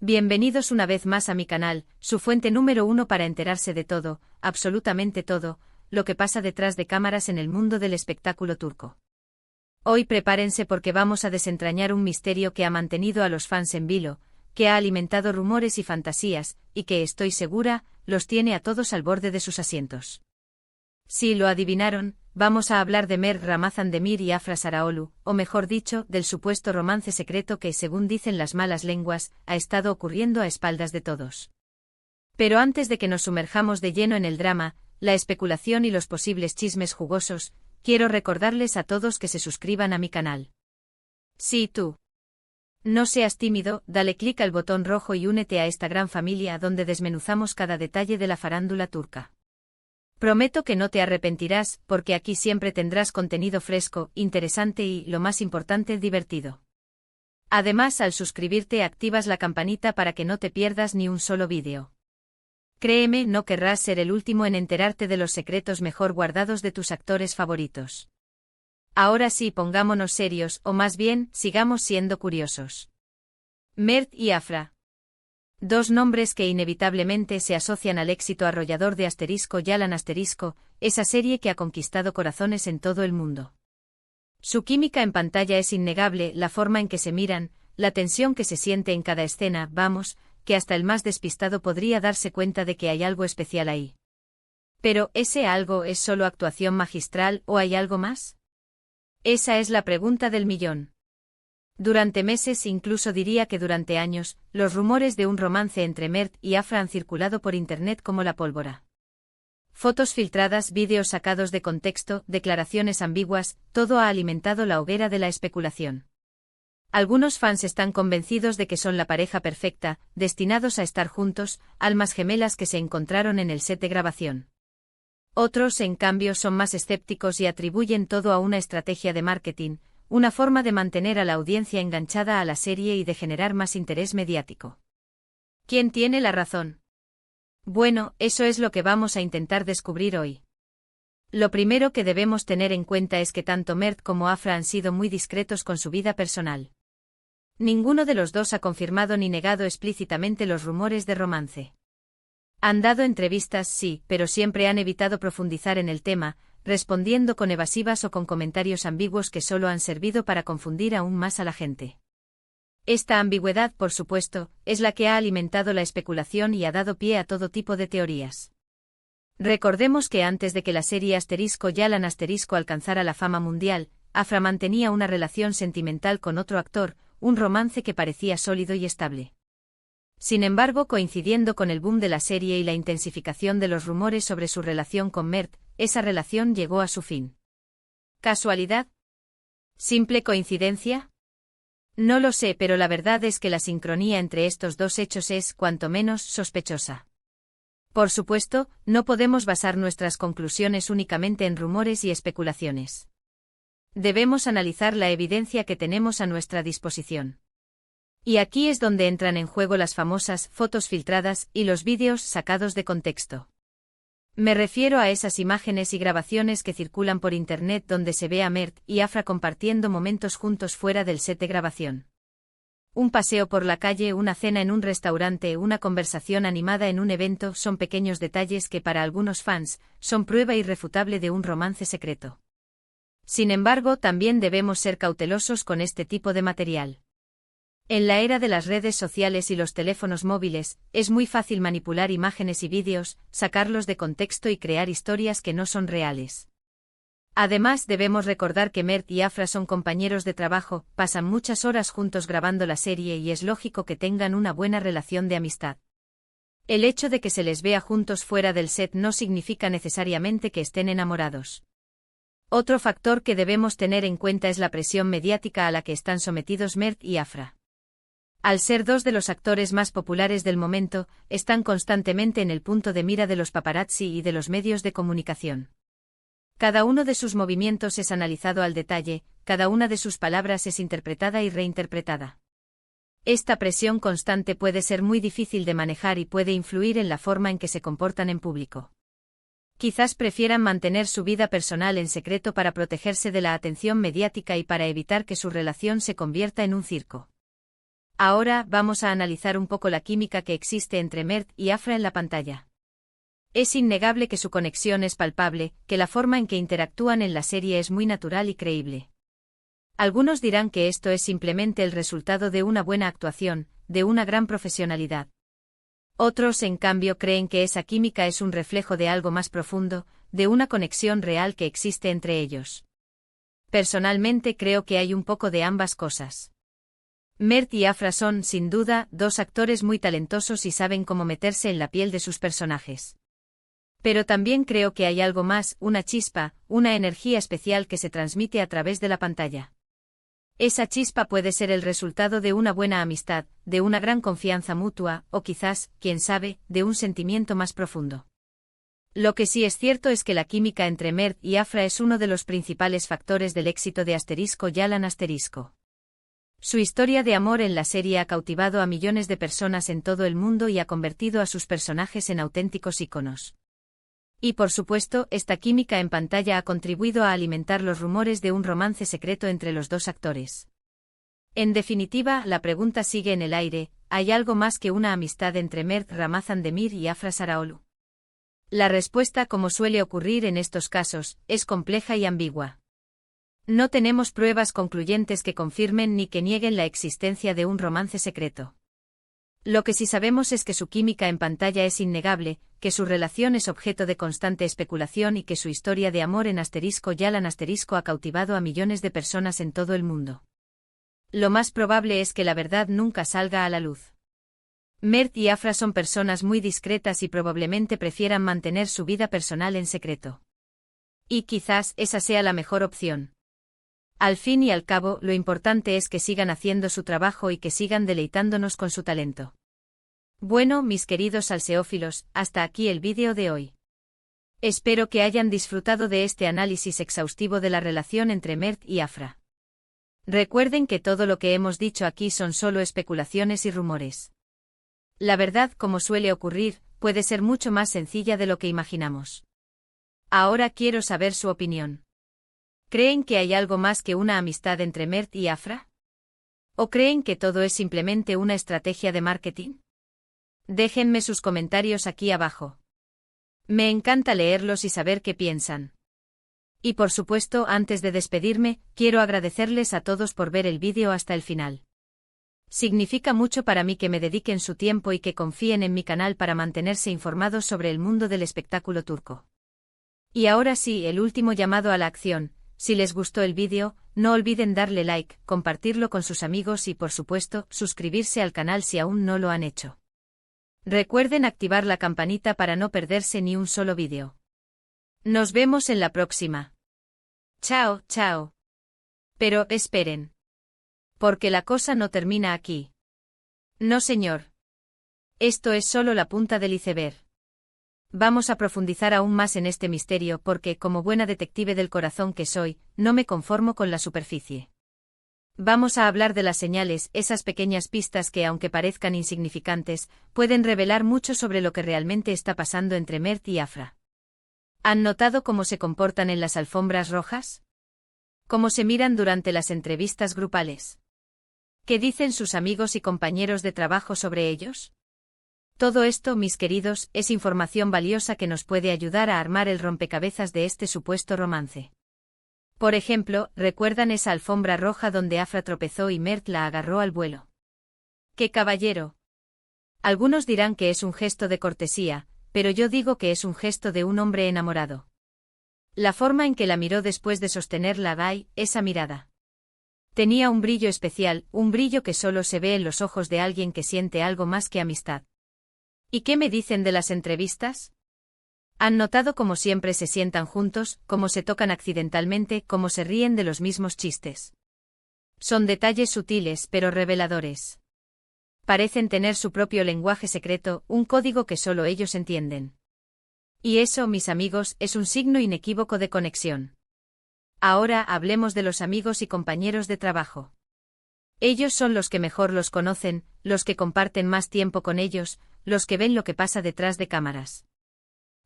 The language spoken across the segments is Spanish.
Bienvenidos una vez más a mi canal, su fuente número 1 para enterarse de todo, absolutamente todo, lo que pasa detrás de cámaras en el mundo del espectáculo turco. Hoy prepárense porque vamos a desentrañar un misterio que ha mantenido a los fans en vilo, que ha alimentado rumores y fantasías, y que estoy segura, los tiene a todos al borde de sus asientos. Si lo adivinaron, vamos a hablar de Mert Ramazan Demir y Afra Saraoglu, o mejor dicho, del supuesto romance secreto que, según dicen las malas lenguas, ha estado ocurriendo a espaldas de todos. Pero antes de que nos sumerjamos de lleno en el drama, la especulación y los posibles chismes jugosos, quiero recordarles a todos que se suscriban a mi canal. Si tú no seas tímido, dale clic al botón rojo y únete a esta gran familia donde desmenuzamos cada detalle de la farándula turca. Prometo que no te arrepentirás, porque aquí siempre tendrás contenido fresco, interesante y, lo más importante, divertido. Además, al suscribirte activas la campanita para que no te pierdas ni un solo vídeo. Créeme, no querrás ser el último en enterarte de los secretos mejor guardados de tus actores favoritos. Ahora sí, pongámonos serios, o más bien, sigamos siendo curiosos. Mert y Afra. Dos nombres que inevitablemente se asocian al éxito arrollador de Yalan esa serie que ha conquistado corazones en todo el mundo. Su química en pantalla es innegable, la forma en que se miran, la tensión que se siente en cada escena, vamos, que hasta el más despistado podría darse cuenta de que hay algo especial ahí. Pero, ¿ese algo es solo actuación magistral o hay algo más? Esa es la pregunta del millón. Durante meses, incluso diría que durante años, los rumores de un romance entre Mert y Afra han circulado por internet como la pólvora. Fotos filtradas, vídeos sacados de contexto, declaraciones ambiguas, todo ha alimentado la hoguera de la especulación. Algunos fans están convencidos de que son la pareja perfecta, destinados a estar juntos, almas gemelas que se encontraron en el set de grabación. Otros, en cambio, son más escépticos y atribuyen todo a una estrategia de marketing, una forma de mantener a la audiencia enganchada a la serie y de generar más interés mediático. ¿Quién tiene la razón? Bueno, eso es lo que vamos a intentar descubrir hoy. Lo primero que debemos tener en cuenta es que tanto Mert como Afra han sido muy discretos con su vida personal. Ninguno de los dos ha confirmado ni negado explícitamente los rumores de romance. Han dado entrevistas, sí, pero siempre han evitado profundizar en el tema, respondiendo con evasivas o con comentarios ambiguos que solo han servido para confundir aún más a la gente. Esta ambigüedad, por supuesto, es la que ha alimentado la especulación y ha dado pie a todo tipo de teorías. Recordemos que antes de que la serie Yalan alcanzara la fama mundial, Afra mantenía una relación sentimental con otro actor, un romance que parecía sólido y estable. Sin embargo, coincidiendo con el boom de la serie y la intensificación de los rumores sobre su relación con Mert, esa relación llegó a su fin. ¿Casualidad? ¿Simple coincidencia? No lo sé, pero la verdad es que la sincronía entre estos dos hechos es, cuanto menos, sospechosa. Por supuesto, no podemos basar nuestras conclusiones únicamente en rumores y especulaciones. Debemos analizar la evidencia que tenemos a nuestra disposición. Y aquí es donde entran en juego las famosas fotos filtradas y los vídeos sacados de contexto. Me refiero a esas imágenes y grabaciones que circulan por internet donde se ve a Mert y Afra compartiendo momentos juntos fuera del set de grabación. Un paseo por la calle, una cena en un restaurante, una conversación animada en un evento son pequeños detalles que para algunos fans son prueba irrefutable de un romance secreto. Sin embargo, también debemos ser cautelosos con este tipo de material. En la era de las redes sociales y los teléfonos móviles, es muy fácil manipular imágenes y vídeos, sacarlos de contexto y crear historias que no son reales. Además, debemos recordar que Mert y Afra son compañeros de trabajo, pasan muchas horas juntos grabando la serie y es lógico que tengan una buena relación de amistad. El hecho de que se les vea juntos fuera del set no significa necesariamente que estén enamorados. Otro factor que debemos tener en cuenta es la presión mediática a la que están sometidos Mert y Afra. Al ser dos de los actores más populares del momento, están constantemente en el punto de mira de los paparazzi y de los medios de comunicación. Cada uno de sus movimientos es analizado al detalle, cada una de sus palabras es interpretada y reinterpretada. Esta presión constante puede ser muy difícil de manejar y puede influir en la forma en que se comportan en público. Quizás prefieran mantener su vida personal en secreto para protegerse de la atención mediática y para evitar que su relación se convierta en un circo. Ahora vamos a analizar un poco la química que existe entre Mert y Afra en la pantalla. Es innegable que su conexión es palpable, que la forma en que interactúan en la serie es muy natural y creíble. Algunos dirán que esto es simplemente el resultado de una buena actuación, de una gran profesionalidad. Otros, en cambio, creen que esa química es un reflejo de algo más profundo, de una conexión real que existe entre ellos. Personalmente creo que hay un poco de ambas cosas. Mert y Afra son, sin duda, dos actores muy talentosos y saben cómo meterse en la piel de sus personajes. Pero también creo que hay algo más, una chispa, una energía especial que se transmite a través de la pantalla. Esa chispa puede ser el resultado de una buena amistad, de una gran confianza mutua, o quizás, quién sabe, de un sentimiento más profundo. Lo que sí es cierto es que la química entre Mert y Afra es uno de los principales factores del éxito de Yalan. Su historia de amor en la serie ha cautivado a millones de personas en todo el mundo y ha convertido a sus personajes en auténticos íconos. Y por supuesto, esta química en pantalla ha contribuido a alimentar los rumores de un romance secreto entre los dos actores. En definitiva, la pregunta sigue en el aire: ¿hay algo más que una amistad entre Mert Ramazan-Demir y Afra Saraolu? La respuesta, como suele ocurrir en estos casos, es compleja y ambigua. No tenemos pruebas concluyentes que confirmen ni que nieguen la existencia de un romance secreto. Lo que sí sabemos es que su química en pantalla es innegable, que su relación es objeto de constante especulación y que su historia de amor en Yalan ha cautivado a millones de personas en todo el mundo. Lo más probable es que la verdad nunca salga a la luz. Mert y Afra son personas muy discretas y probablemente prefieran mantener su vida personal en secreto. Y quizás esa sea la mejor opción. Al fin y al cabo, lo importante es que sigan haciendo su trabajo y que sigan deleitándonos con su talento. Bueno, mis queridos salseófilos, hasta aquí el vídeo de hoy. Espero que hayan disfrutado de este análisis exhaustivo de la relación entre Mert y Afra. Recuerden que todo lo que hemos dicho aquí son solo especulaciones y rumores. La verdad, como suele ocurrir, puede ser mucho más sencilla de lo que imaginamos. Ahora quiero saber su opinión. ¿Creen que hay algo más que una amistad entre Mert y Afra? ¿O creen que todo es simplemente una estrategia de marketing? Déjenme sus comentarios aquí abajo. Me encanta leerlos y saber qué piensan. Y por supuesto, antes de despedirme, quiero agradecerles a todos por ver el vídeo hasta el final. Significa mucho para mí que me dediquen su tiempo y que confíen en mi canal para mantenerse informados sobre el mundo del espectáculo turco. Y ahora sí, el último llamado a la acción. Si les gustó el vídeo, no olviden darle like, compartirlo con sus amigos y por supuesto, suscribirse al canal si aún no lo han hecho. Recuerden activar la campanita para no perderse ni un solo vídeo. Nos vemos en la próxima. Chao, chao. Pero, esperen. Porque la cosa no termina aquí. No, señor. Esto es solo la punta del iceberg. Vamos a profundizar aún más en este misterio porque, como buena detective del corazón que soy, no me conformo con la superficie. Vamos a hablar de las señales, esas pequeñas pistas que, aunque parezcan insignificantes, pueden revelar mucho sobre lo que realmente está pasando entre Mert y Afra. ¿Han notado cómo se comportan en las alfombras rojas? ¿Cómo se miran durante las entrevistas grupales? ¿Qué dicen sus amigos y compañeros de trabajo sobre ellos? Todo esto, mis queridos, es información valiosa que nos puede ayudar a armar el rompecabezas de este supuesto romance. Por ejemplo, ¿recuerdan esa alfombra roja donde Afra tropezó y Mert la agarró al vuelo? ¡Qué caballero! Algunos dirán que es un gesto de cortesía, pero yo digo que es un gesto de un hombre enamorado. La forma en que la miró después de sostener la daga, esa mirada. Tenía un brillo especial, un brillo que solo se ve en los ojos de alguien que siente algo más que amistad. ¿Y qué me dicen de las entrevistas? ¿Han notado cómo siempre se sientan juntos, cómo se tocan accidentalmente, cómo se ríen de los mismos chistes? Son detalles sutiles pero reveladores. Parecen tener su propio lenguaje secreto, un código que solo ellos entienden. Y eso, mis amigos, es un signo inequívoco de conexión. Ahora hablemos de los amigos y compañeros de trabajo. Ellos son los que mejor los conocen, los que comparten más tiempo con ellos, los que ven lo que pasa detrás de cámaras.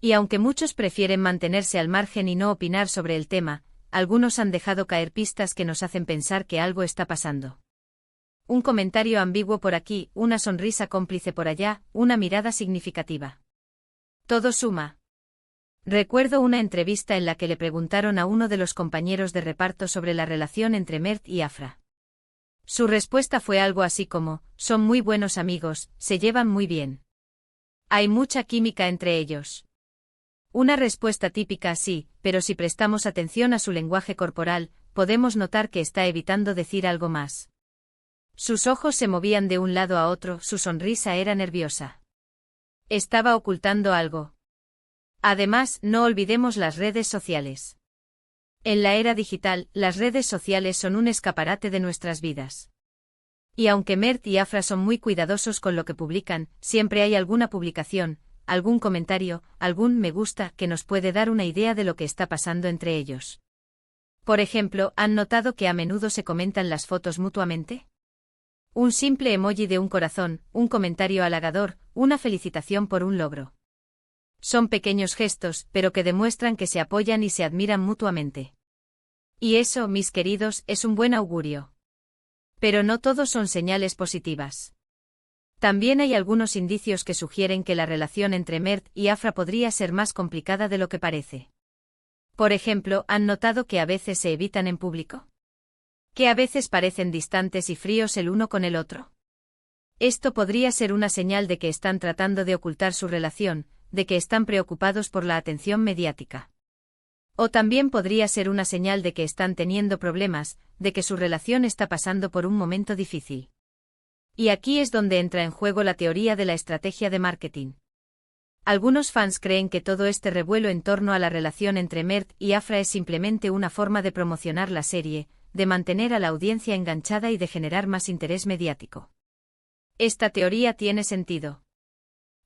Y aunque muchos prefieren mantenerse al margen y no opinar sobre el tema, algunos han dejado caer pistas que nos hacen pensar que algo está pasando. Un comentario ambiguo por aquí, una sonrisa cómplice por allá, una mirada significativa. Todo suma. Recuerdo una entrevista en la que le preguntaron a uno de los compañeros de reparto sobre la relación entre Mert y Afra. Su respuesta fue algo así como: son muy buenos amigos, se llevan muy bien. Hay mucha química entre ellos. Una respuesta típica, sí, pero si prestamos atención a su lenguaje corporal, podemos notar que está evitando decir algo más. Sus ojos se movían de un lado a otro, su sonrisa era nerviosa. Estaba ocultando algo. Además, no olvidemos las redes sociales. En la era digital, las redes sociales son un escaparate de nuestras vidas. Y aunque Mert y Afra son muy cuidadosos con lo que publican, siempre hay alguna publicación, algún comentario, algún me gusta que nos puede dar una idea de lo que está pasando entre ellos. Por ejemplo, ¿han notado que a menudo se comentan las fotos mutuamente? Un simple emoji de un corazón, un comentario halagador, una felicitación por un logro. Son pequeños gestos, pero que demuestran que se apoyan y se admiran mutuamente. Y eso, mis queridos, es un buen augurio. Pero no todos son señales positivas. También hay algunos indicios que sugieren que la relación entre Mert y Afra podría ser más complicada de lo que parece. Por ejemplo, ¿han notado que a veces se evitan en público? Que a veces parecen distantes y fríos el uno con el otro. Esto podría ser una señal de que están tratando de ocultar su relación, de que están preocupados por la atención mediática. O también podría ser una señal de que están teniendo problemas, de que su relación está pasando por un momento difícil. Y aquí es donde entra en juego la teoría de la estrategia de marketing. Algunos fans creen que todo este revuelo en torno a la relación entre Mert y Afra es simplemente una forma de promocionar la serie, de mantener a la audiencia enganchada y de generar más interés mediático. Esta teoría tiene sentido.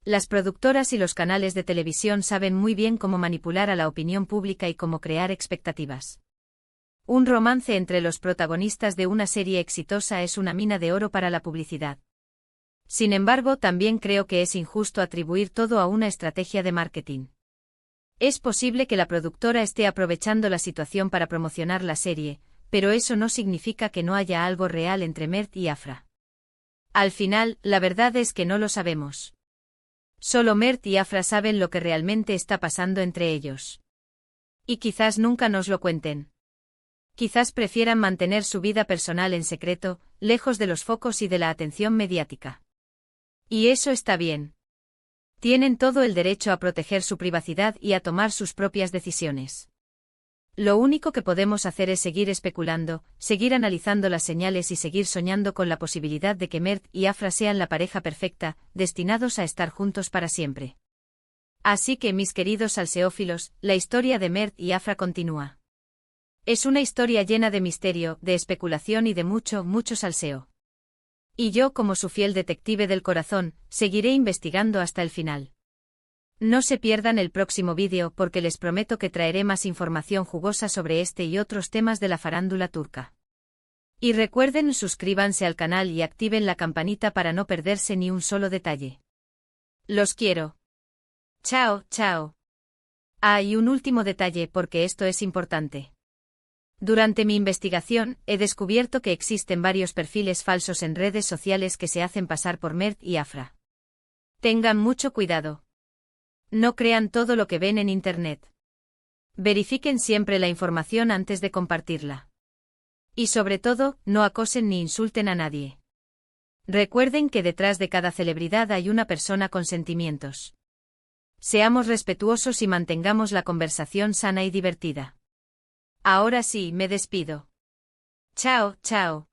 Las productoras y los canales de televisión saben muy bien cómo manipular a la opinión pública y cómo crear expectativas. Un romance entre los protagonistas de una serie exitosa es una mina de oro para la publicidad. Sin embargo, también creo que es injusto atribuir todo a una estrategia de marketing. Es posible que la productora esté aprovechando la situación para promocionar la serie, pero eso no significa que no haya algo real entre Mert y Afra. Al final, la verdad es que no lo sabemos. Solo Mert y Afra saben lo que realmente está pasando entre ellos. Y quizás nunca nos lo cuenten. Quizás prefieran mantener su vida personal en secreto, lejos de los focos y de la atención mediática. Y eso está bien. Tienen todo el derecho a proteger su privacidad y a tomar sus propias decisiones. Lo único que podemos hacer es seguir especulando, seguir analizando las señales y seguir soñando con la posibilidad de que Mert y Afra sean la pareja perfecta, destinados a estar juntos para siempre. Así que, mis queridos salseófilos, la historia de Mert y Afra continúa. Es una historia llena de misterio, de especulación y de mucho, mucho salseo. Y yo, como su fiel detective del corazón, seguiré investigando hasta el final. No se pierdan el próximo vídeo porque les prometo que traeré más información jugosa sobre este y otros temas de la farándula turca. Y recuerden, suscríbanse al canal y activen la campanita para no perderse ni un solo detalle. Los quiero. Chao, chao. Ah, y un último detalle porque esto es importante. Durante mi investigación, he descubierto que existen varios perfiles falsos en redes sociales que se hacen pasar por Mert y Afra. Tengan mucho cuidado. No crean todo lo que ven en Internet. Verifiquen siempre la información antes de compartirla. Y sobre todo, no acosen ni insulten a nadie. Recuerden que detrás de cada celebridad hay una persona con sentimientos. Seamos respetuosos y mantengamos la conversación sana y divertida. Ahora sí, me despido. Chao, chao.